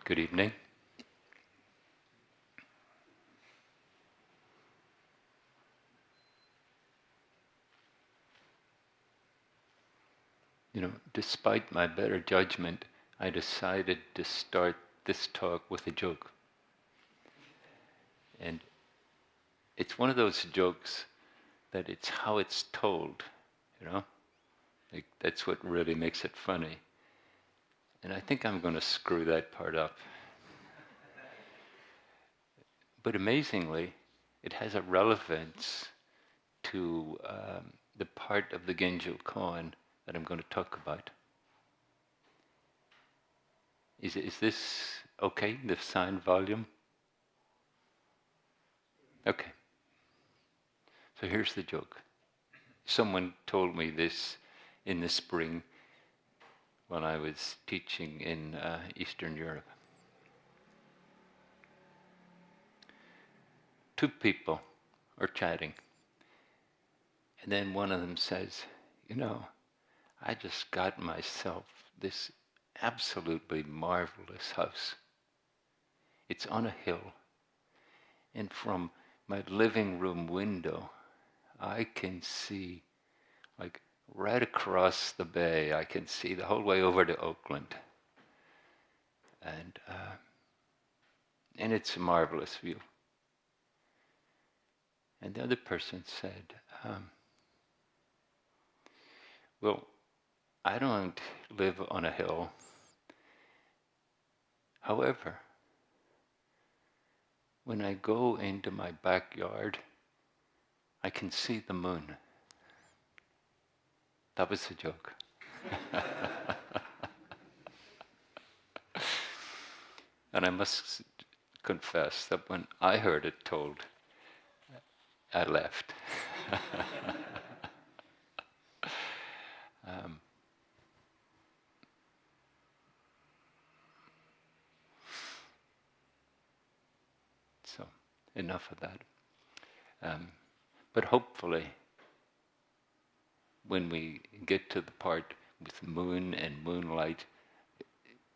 Good evening. Despite my better judgment, I decided to start this talk with a joke. And it's one of those jokes that it's how it's told, Like that's what really makes it funny. And I think I'm going to screw that part up. But amazingly, it has a relevance to the part of the Genjo Koan that I'm going to talk about. Is this okay, the sound volume? Okay. So here's the joke. Someone told me this in the spring when I was teaching in Eastern Europe. Two people are chatting, and then one of them says, I just got myself this absolutely marvelous house. It's on a hill, and from my living room window, I can see, like right across the bay, I can see the whole way over to Oakland. And it's a marvelous view. And the other person said, well, I don't live on a hill. However, when I go into my backyard, I can see the moon. That was a joke. And I must confess that when I heard it told, I laughed. So, enough of that. But hopefully, when we get to the part with moon and moonlight,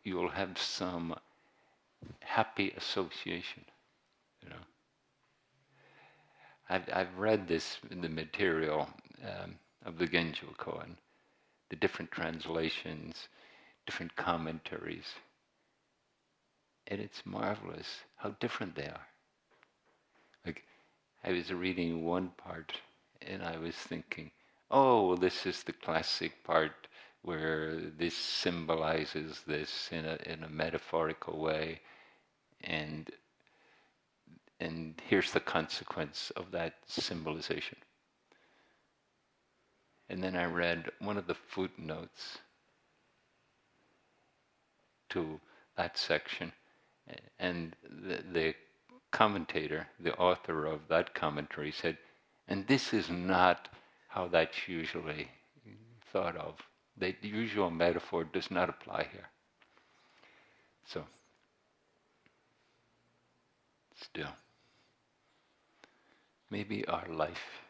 you'll have some happy association. I've read this in the material of the Genjo Koan, the different translations, different commentaries, and it's marvelous how different they are. Like, I was reading one part, and I was thinking, oh, well, this is the classic part where this symbolizes this in a metaphorical way, and here's the consequence of that symbolization. And then I read one of the footnotes to that section, and the commentator, the author of that commentary, said, and this is not how that's usually thought of. The usual metaphor does not apply here. So, still, maybe our life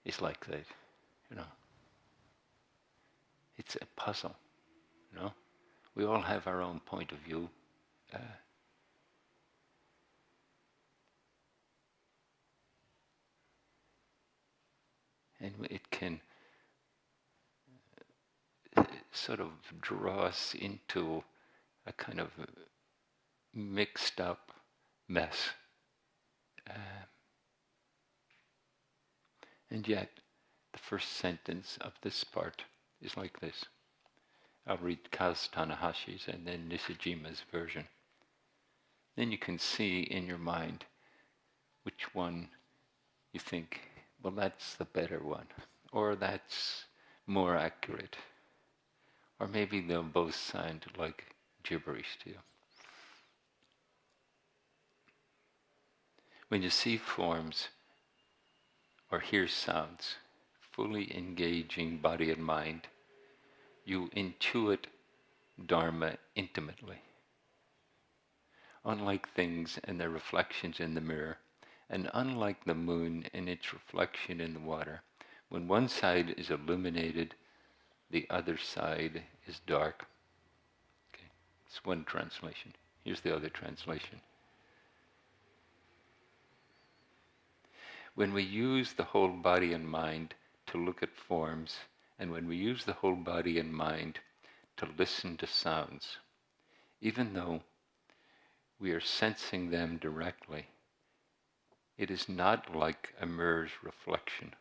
is like that, It's a puzzle, We all have our own point of view. And it can sort of draw us into a kind of mixed up mess. And yet, the first sentence of this part is like this. I'll read Kaz Tanahashi's and then Nishijima's version. Then you can see in your mind which one you think, well, that's the better one, or that's more accurate, or maybe they'll both sound like gibberish to you. When you see forms or hear sounds fully engaging body and mind, you intuit Dharma intimately. Unlike things and their reflections in the mirror, And unlike the moon and its reflection in the water, when one side is illuminated, the other side is dark. Okay, it's one translation. Here's the other translation. When we use the whole body and mind to look at forms, and when we use the whole body and mind to listen to sounds, even though we are sensing them directly, it is not like a mirror's reflection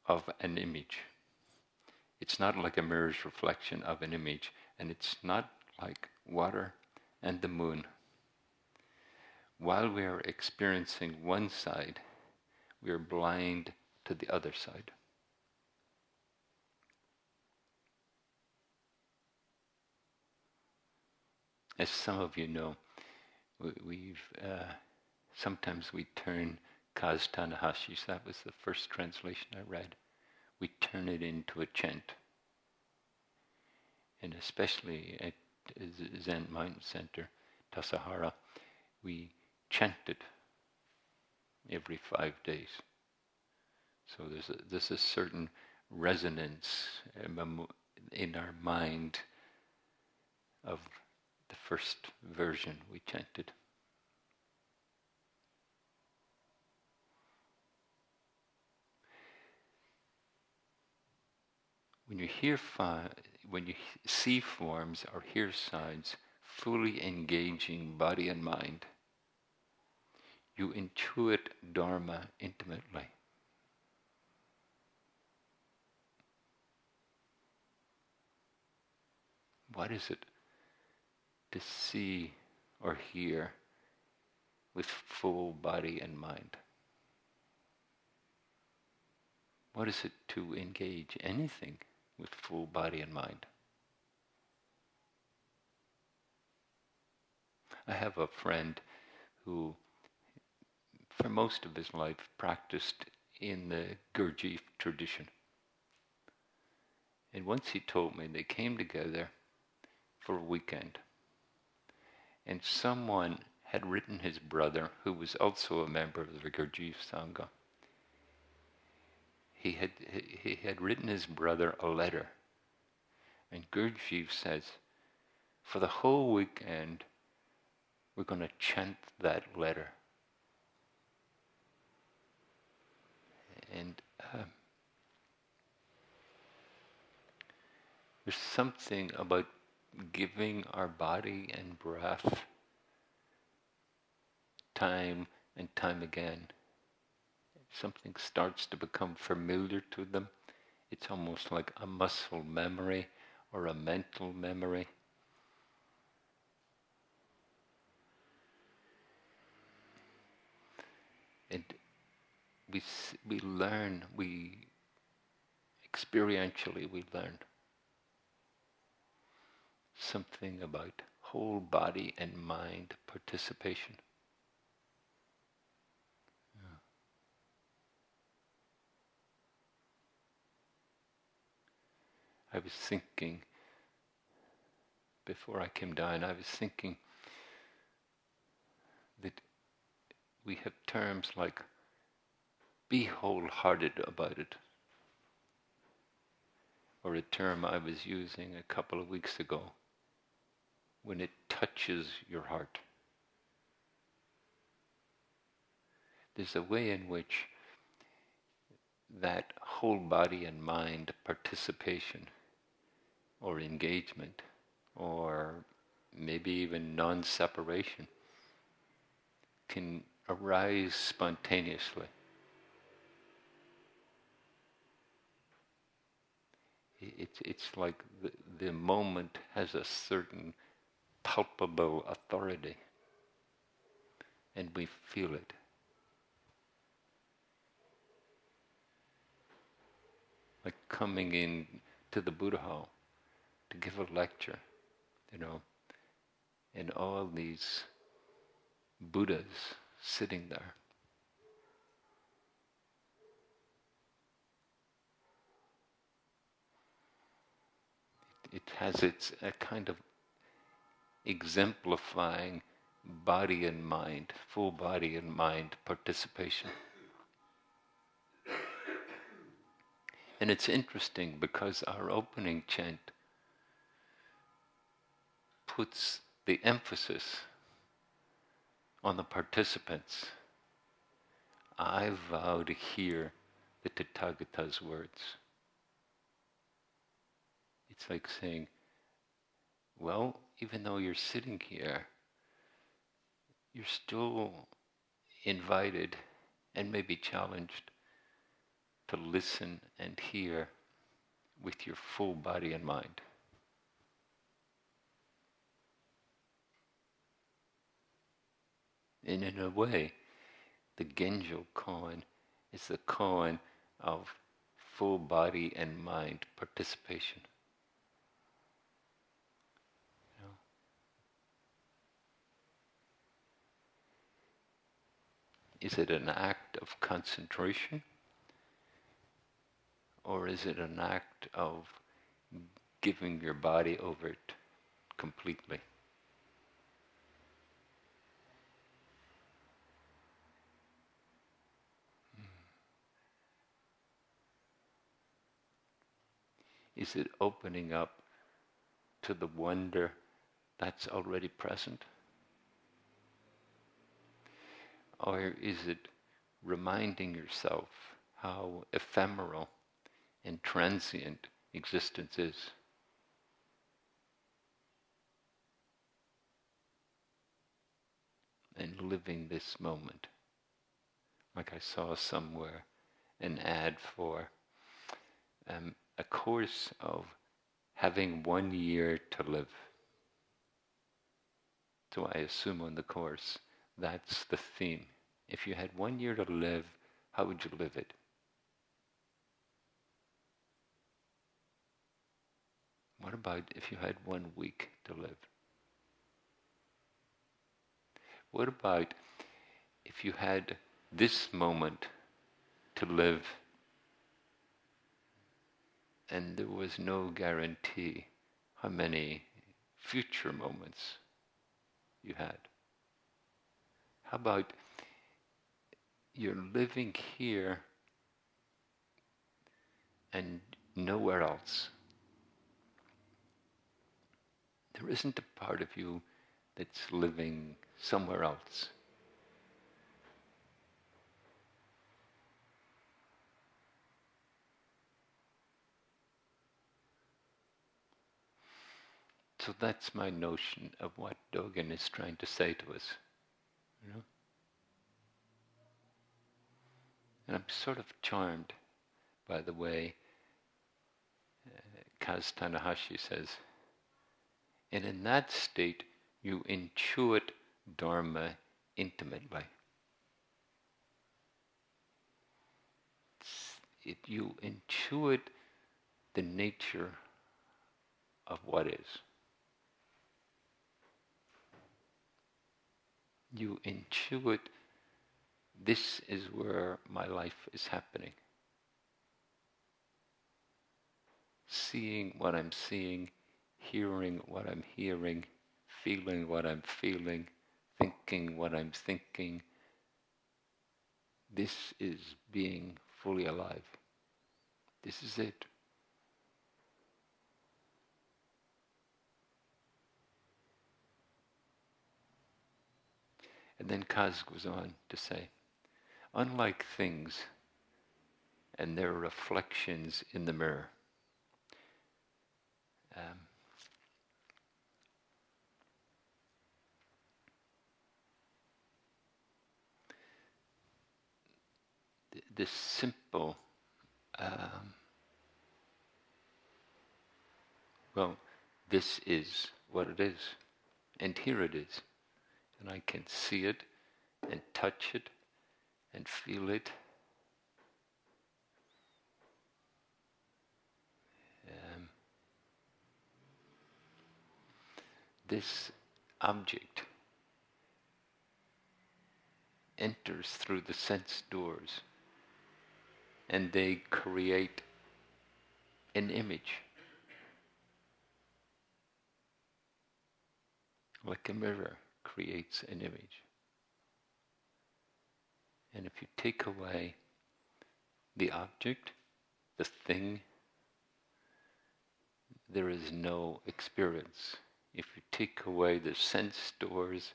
of an image. It's not like a mirror's reflection of an image, and it's not like water and the moon. While we are experiencing one side, we are blind to the other side. As some of you know, sometimes we turn Kaz Tanahashi's, that was the first translation I read, we turn it into a chant. And especially at Zen Mountain Center, Tassajara, we chant it every 5 days. So there's a certain resonance in our mind of the first version we chanted. When you see forms or hear sounds fully engaging body and mind, you intuit Dharma intimately. What is it to see or hear with full body and mind? What is it to engage anything with full body and mind? I have a friend who, for most of his life, practiced in the Gurdjieff tradition. And once he told me they came together for a weekend, and someone had written his brother, who was also a member of the Gurdjieff Sangha, he had written his brother a letter. And Gurdjieff says, for the whole weekend, we're going to chant that letter. And there's something about giving our body and breath time and time again. Something starts to become familiar to them. It's almost like a muscle memory or a mental memory. And we learn, experientially we learn something about whole body and mind participation. I was thinking, before I came down, I was thinking that we have terms like be wholehearted about it, or a term I was using a couple of weeks ago, when it touches your heart. There's a way in which that whole body and mind participation or engagement or maybe even non-separation can arise spontaneously. It's like the moment has a certain palpable authority and we feel it. Like coming in to the Buddha Hall to give a lecture, and all these Buddhas sitting there. It has a kind of exemplifying body and mind, full body and mind participation. And it's interesting because our opening chant puts the emphasis on the participants. I vow to hear the Tathagata's words. It's like saying, well, even though you're sitting here, you're still invited and maybe challenged to listen and hear with your full body and mind. And in a way, the Genjo Koan is the koan of full body and mind participation. You know? Is it an act of concentration? Or is it an act of giving your body over it completely? Is it opening up to the wonder that's already present? Or is it reminding yourself how ephemeral and transient existence is? And living this moment. Like I saw somewhere an ad for a course of having 1 year to live. So I assume on the course, that's the theme. If you had 1 year to live, how would you live it? What about if you had 1 week to live? What about if you had this moment to live and there was no guarantee how many future moments you had? How about you're living here and nowhere else? There isn't a part of you that's living somewhere else. So that's my notion of what Dogen is trying to say to us. You know? And I'm sort of charmed by the way Kaz Tanahashi says, and in that state you intuit Dharma intimately. You intuit the nature of what is. You intuit this is where my life is happening. Seeing what I'm seeing, hearing what I'm hearing, feeling what I'm feeling, thinking what I'm thinking. This is being fully alive. This is it. And then Kaz goes on to say, unlike things and their reflections in the mirror, this simple, this is what it is, and here it is, and I can see it, and touch it, and feel it. This object enters through the sense doors, and they create an image, like a mirror creates an image. And if you take away the object, the thing, there is no experience. If you take away the sense doors,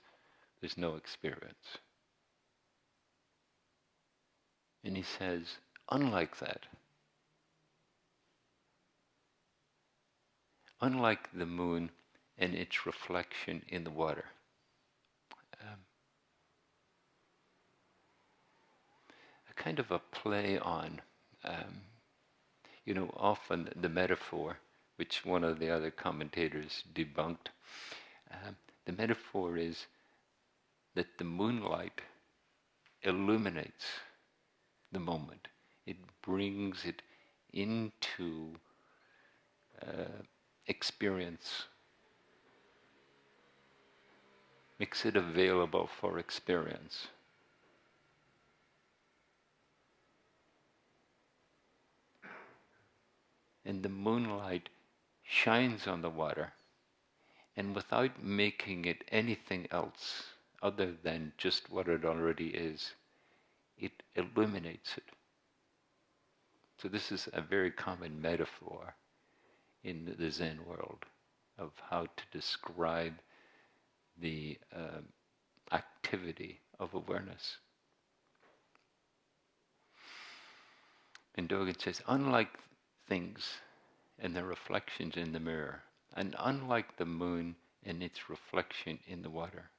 there's no experience. And he says, unlike that, unlike the moon and its reflection in the water, a kind of a play on, often the metaphor, which one of the other commentators debunked, the metaphor is that the moonlight illuminates the moment. It brings it into experience, makes it available for experience. And the moonlight shines on the water, and without making it anything else other than just what it already is, it illuminates it. So this is a very common metaphor in the Zen world of how to describe the activity of awareness. And Dogen says, unlike things and their reflections in the mirror, and unlike the moon and its reflection in the water,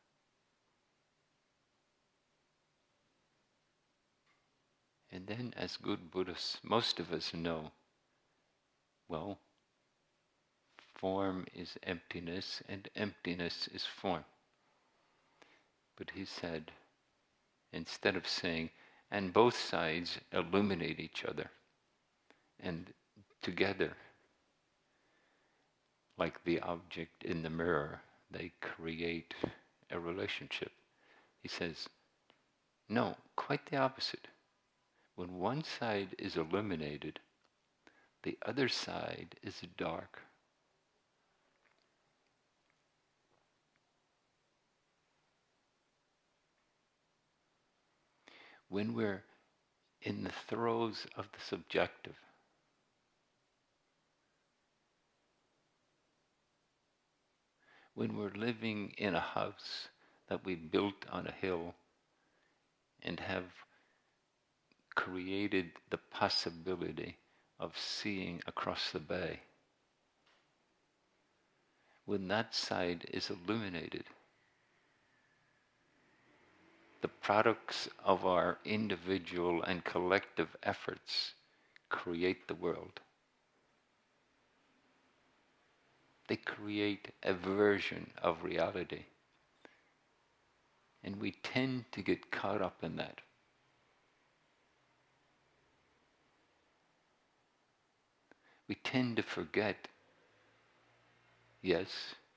and then as good Buddhists, most of us know, well, form is emptiness and emptiness is form. But he said, instead of saying, and both sides illuminate each other, and together, like the object in the mirror, they create a relationship. He says, no, quite the opposite. When one side is illuminated, the other side is dark. When we're in the throes of the subjective, when we're living in a house that we built on a hill and have created the possibility of seeing across the bay, when that side is illuminated, the products of our individual and collective efforts create the world. They create a version of reality. And we tend to get caught up in that. We tend to forget, yes,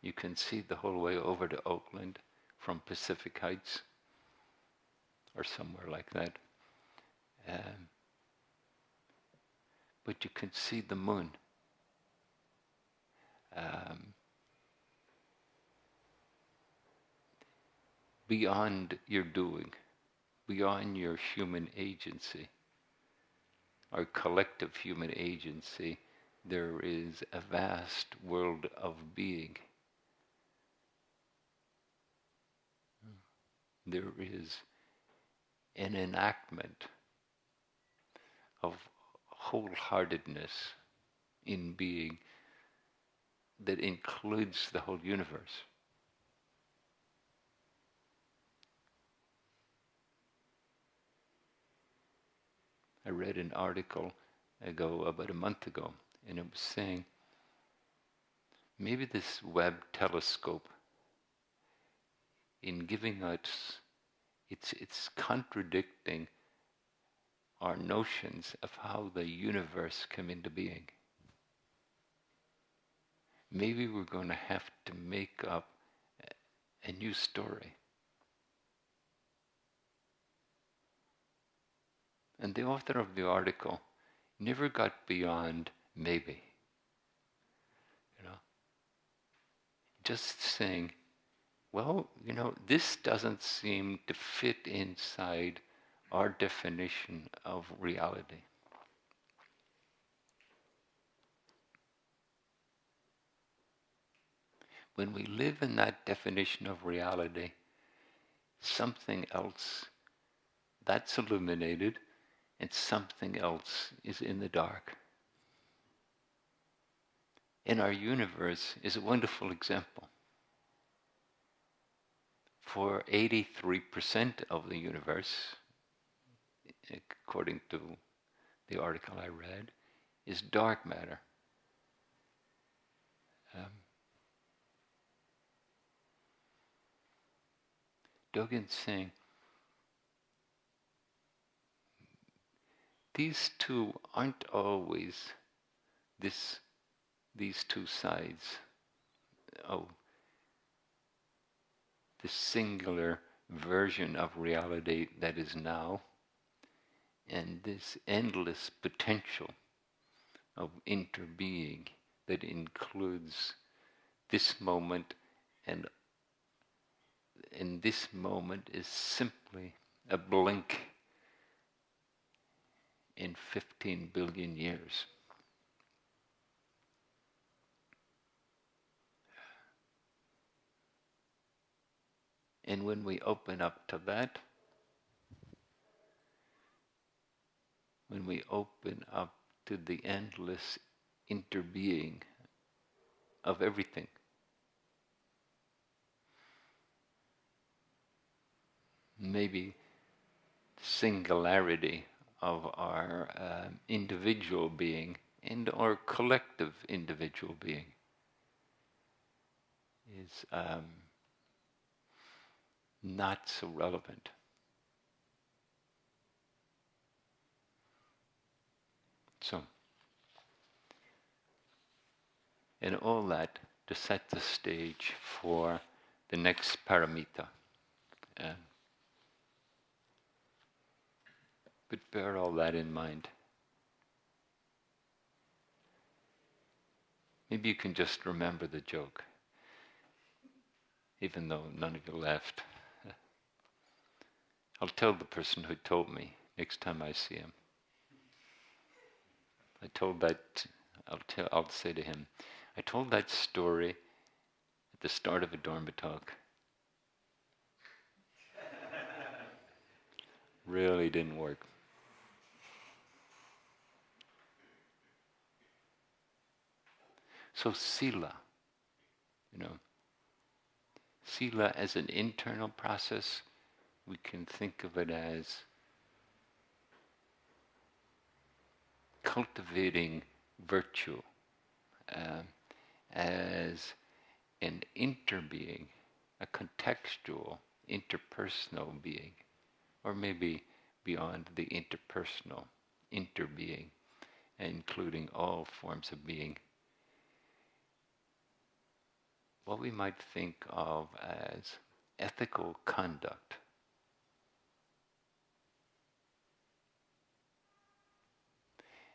you can see the whole way over to Oakland from Pacific Heights or somewhere like that. But you can see the moon. Beyond your doing, beyond your human agency, our collective human agency, there is a vast world of being. There is an enactment of wholeheartedness in being that includes the whole universe. I read an article about a month ago, and it was saying maybe this Webb telescope, in giving us, it's contradicting our notions of how the universe came into being. Maybe we're going to have to make up a new story. And the author of the article never got beyond maybe. Just saying, well, this doesn't seem to fit inside our definition of reality. When we live in that definition of reality, something else that's illuminated and something else is in the dark. And our universe is a wonderful example. For 83% of the universe, according to the article I read, is dark matter. Dogen's saying, these two aren't always these two sides of the singular version of reality that is now, and this endless potential of interbeing that includes this moment, and this moment is simply a blink in 15 billion years. And when we open up to that, when we open up to the endless interbeing of everything, maybe singularity of our individual being and our collective individual being is not so relevant. So, and all that to set the stage for the next paramita. But bear all that in mind. Maybe you can just remember the joke, even though none of you laughed. I'll tell the person who told me next time I see him. I'll say to him, I told that story at the start of a Dharma talk. Really didn't work. So Sila, Sila as an internal process, we can think of it as cultivating virtue, as an interbeing, a contextual, interpersonal being, or maybe beyond the interpersonal, interbeing, including all forms of being. What we might think of as ethical conduct.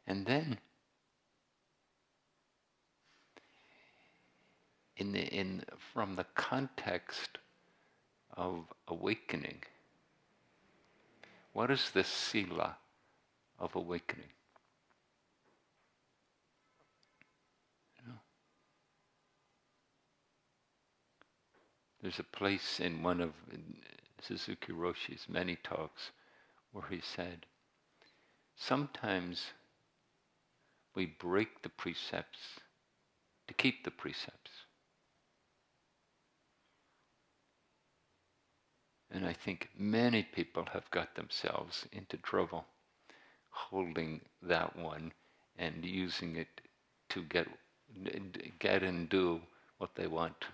And then, from the context of awakening, what is the Sila of awakening? There's a place in one of Suzuki Roshi's many talks where he said, sometimes we break the precepts to keep the precepts. And I think many people have got themselves into trouble holding that one and using it to get and do what they want.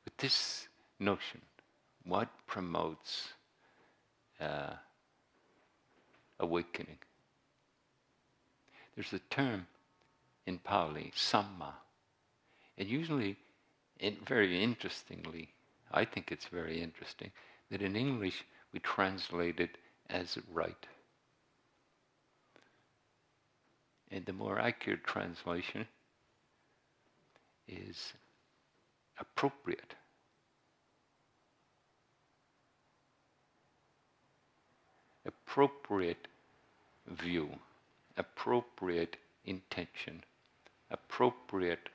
But this notion, what promotes awakening? There's a term in Pali, samma. And usually, very interestingly, I think it's very interesting, that in English we translate it as right. And the more accurate translation is appropriate. Appropriate view, appropriate intention, appropriate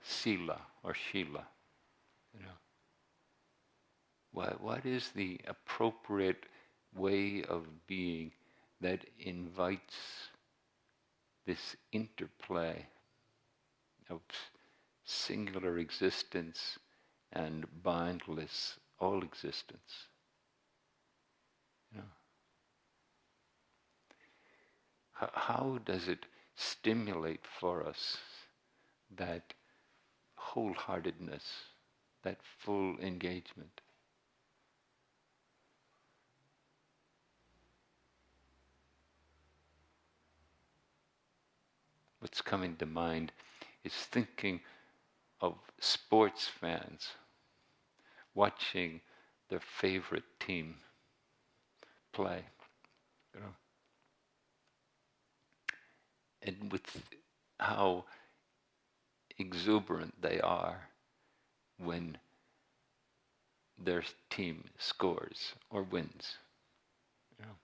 Sila or Shila. You know, what is the appropriate way of being that invites this interplay of singular existence and boundless all existence? You know, how does it stimulate for us that wholeheartedness, that full engagement? What's coming to mind is thinking of sports fans watching their favorite team play, you know, and with how exuberant they are when their team scores or wins. You know.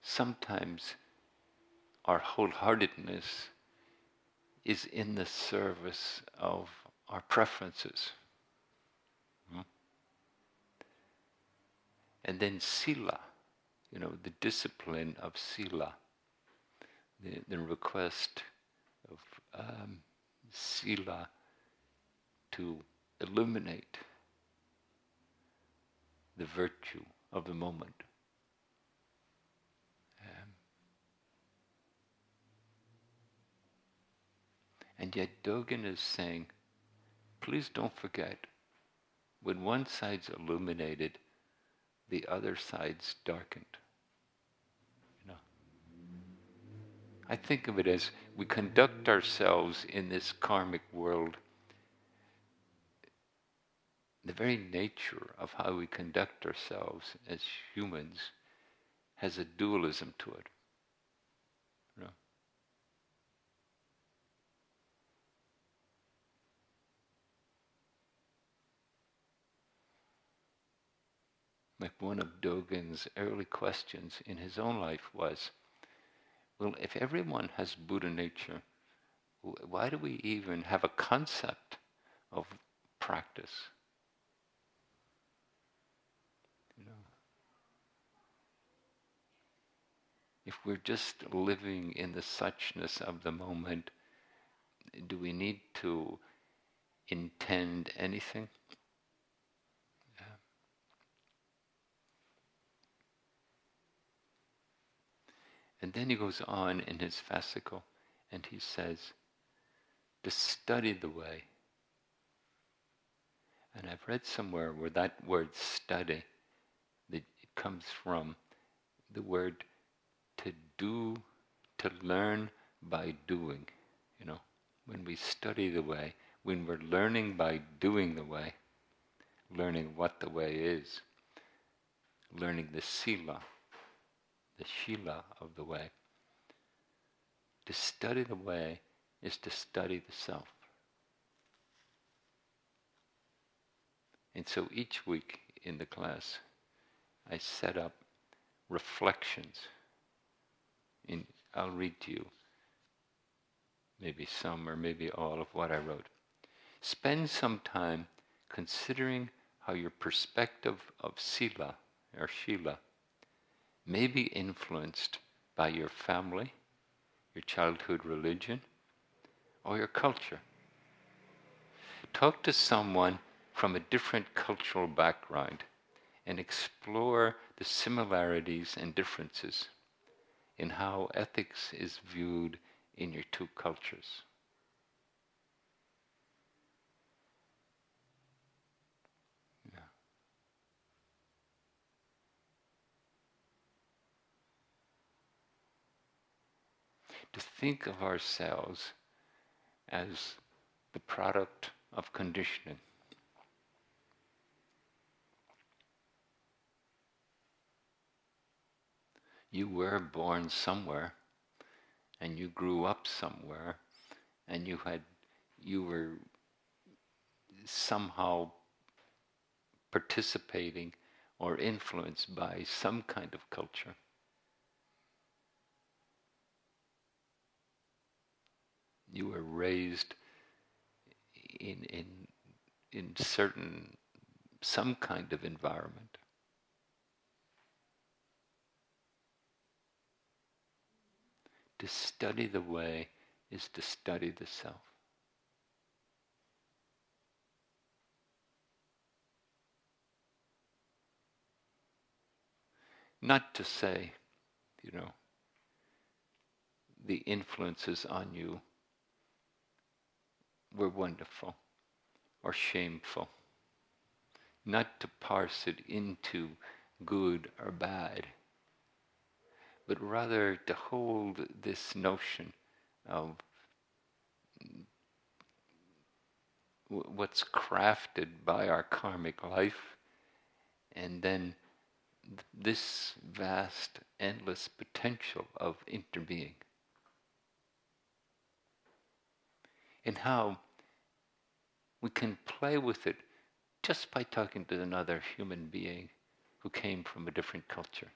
Sometimes our wholeheartedness is in the service of our preferences. And then Sila, you know, the discipline of Sila, the request of Sila to illuminate the virtue of the moment. And yet Dogen is saying, please don't forget, when one side's illuminated, the other side's darkened. You know, I think of it as we conduct ourselves in this karmic world. The very nature of how we conduct ourselves as humans has a dualism to it. You know? Like one of Dogen's early questions in his own life was, well, if everyone has Buddha nature, why do we even have a concept of practice? You know, if we're just living in the suchness of the moment, do we need to intend anything? And then he goes on in his fascicle and he says, to study the way. And I've read somewhere where that word study, that it comes from the word to do, to learn by doing. You know, when we study the way, when we're learning by doing the way, learning what the way is, learning the Sila, the Shila of the way. To study the way is to study the self. And so each week in the class, I set up reflections. I'll read to you maybe some or maybe all of what I wrote. Spend some time considering how your perspective of Sila or Shila may be influenced by your family, your childhood religion, or your culture. Talk to someone from a different cultural background and explore the similarities and differences in how ethics is viewed in your two cultures. Yeah. To think of ourselves as the product of conditioning. You were born somewhere, and you grew up somewhere, and you were somehow participating or influenced by some kind of culture. You were raised in some kind of environment. To study the way is to study the self. Not to say, the influences on you were wonderful or shameful. Not to parse it into good or bad, but rather to hold this notion of what's crafted by our karmic life, and then this vast, endless potential of interbeing. And how we can play with it just by talking to another human being who came from a different culture.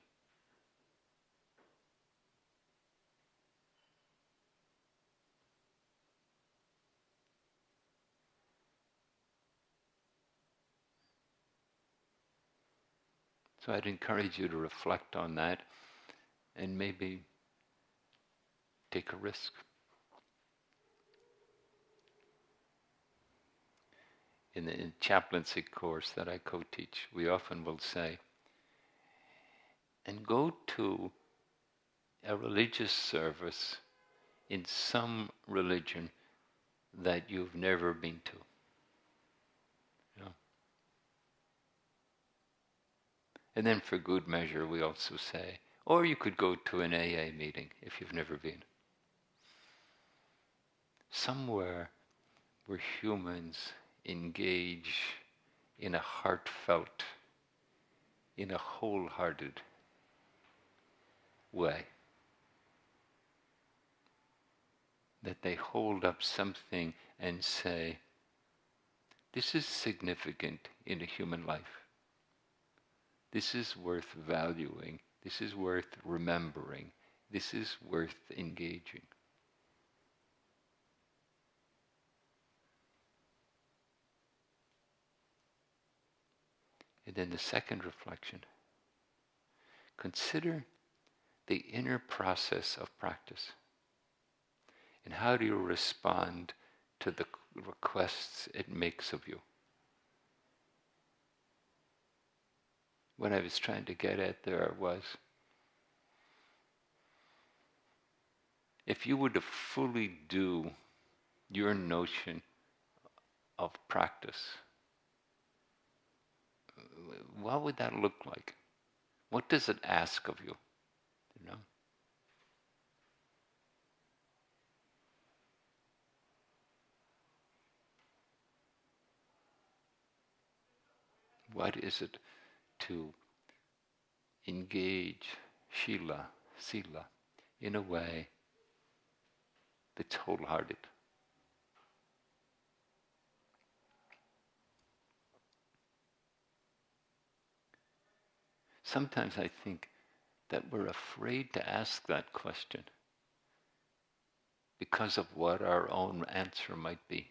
So I'd encourage you to reflect on that and maybe take a risk. In the chaplaincy course that I co-teach, we often will say, and go to a religious service in some religion that you've never been to. And then for good measure, we also say, or you could go to an AA meeting if you've never been. Somewhere where humans engage in a heartfelt, in a wholehearted way. That they hold up something and say, this is significant in a human life. This is worth valuing. This is worth remembering. This is worth engaging. And then the second reflection. Consider the inner process of practice. And how do you respond to the requests it makes of you? What I was trying to get at there was, if you were to fully do your notion of practice, what would that look like? What does it ask of you? What is it to engage Sila, in a way that's wholehearted? Sometimes I think that we're afraid to ask that question because of what our own answer might be.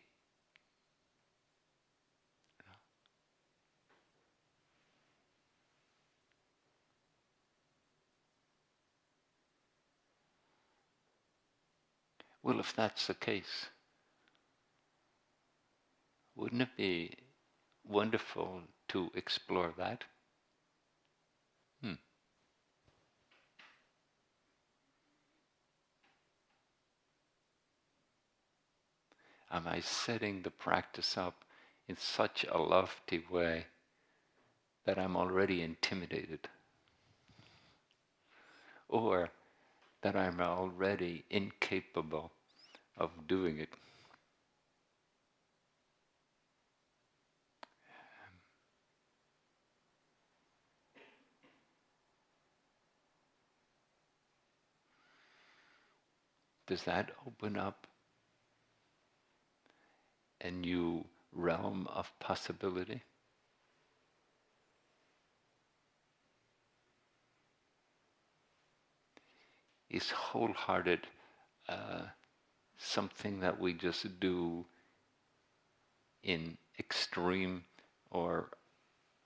Well, if that's the case, wouldn't it be wonderful to explore that? Am I setting the practice up in such a lofty way that I'm already intimidated? Or that I'm already incapable of doing it? does that open up a new realm of possibility? Is wholehearted something that we just do in extreme or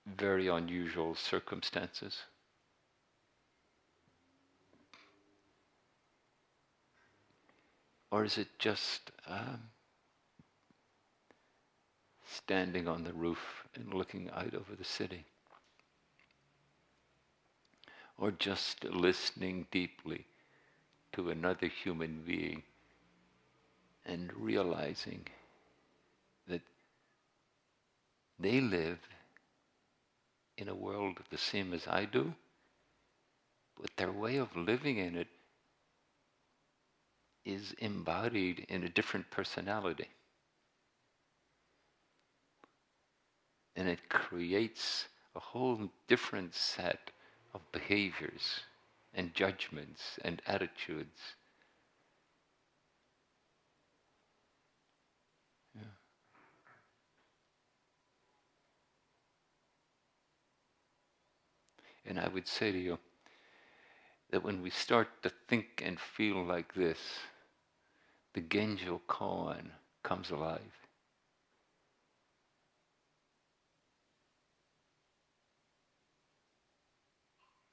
very unusual circumstances? Or is it just standing on the roof and looking out over the city? Or just listening deeply to another human being and realizing that they live in a world the same as I do, but their way of living in it is embodied in a different personality. And it creates a whole different set of behaviors and judgments and attitudes. Yeah. And I would say to you that when we start to think and feel like this, the Genjo Koan comes alive.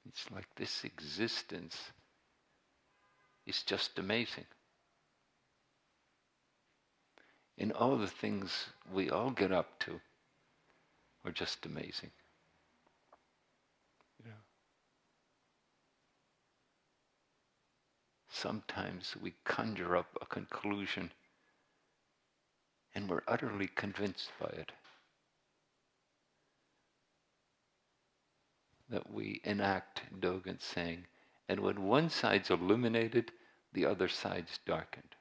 It's like this existence is just amazing. And all the things we all get up to are just amazing. You know? Sometimes we conjure up a conclusion and we're utterly convinced by it. That we enact Dogen saying, and when one side's illuminated, the other side's darkened.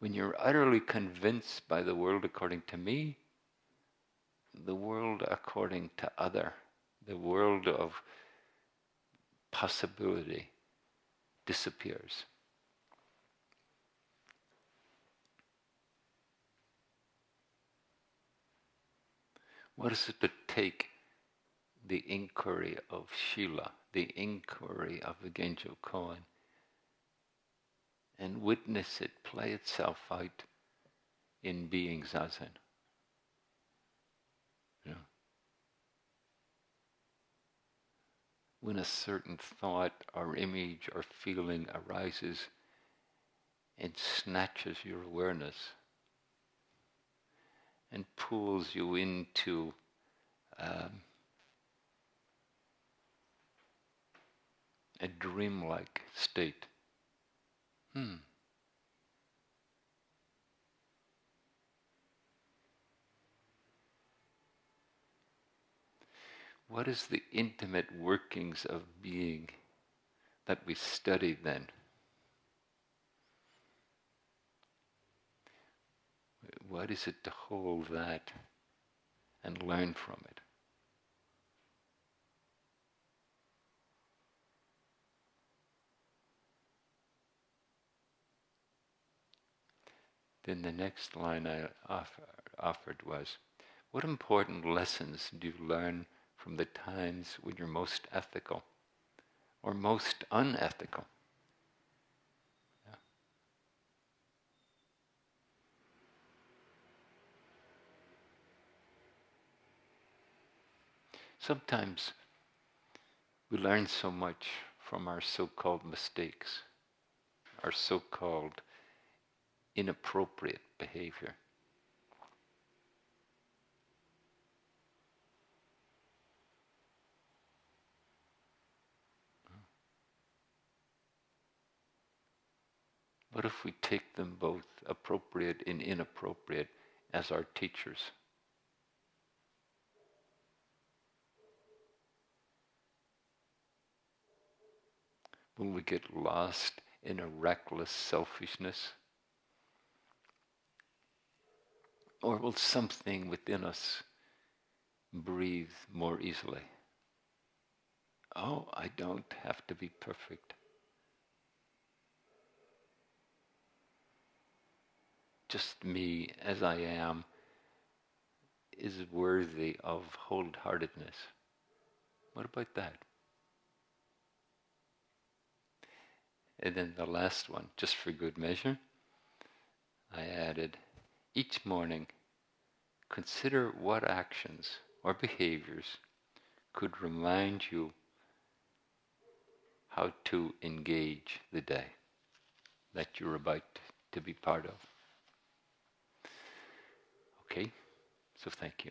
When you're utterly convinced by the world according to me, the world according to other, the world of possibility disappears. What does it take the inquiry of Sila, the inquiry of the Genjo Koan, and witness it play itself out in being zazen? You know? When a certain thought or image or feeling arises and snatches your awareness and pulls you into a dreamlike state. What is the intimate workings of being that we study then? What is it to hold that and learn from it? Then the next line I offered was, what important lessons do you learn from the times when you're most ethical or most unethical? Yeah. Sometimes we learn so much from our so-called mistakes, our so-called inappropriate behavior. What if we take them both, appropriate and inappropriate, as our teachers? Will we get lost in a reckless selfishness? Or will something within us breathe more easily? Oh, I don't have to be perfect. just me as I am, is worthy of wholeheartedness. What about that? And then the last one, just for good measure, I added, each morning, consider what actions or behaviors could remind you how to engage the day that you're about to be part of. Okay, so thank you.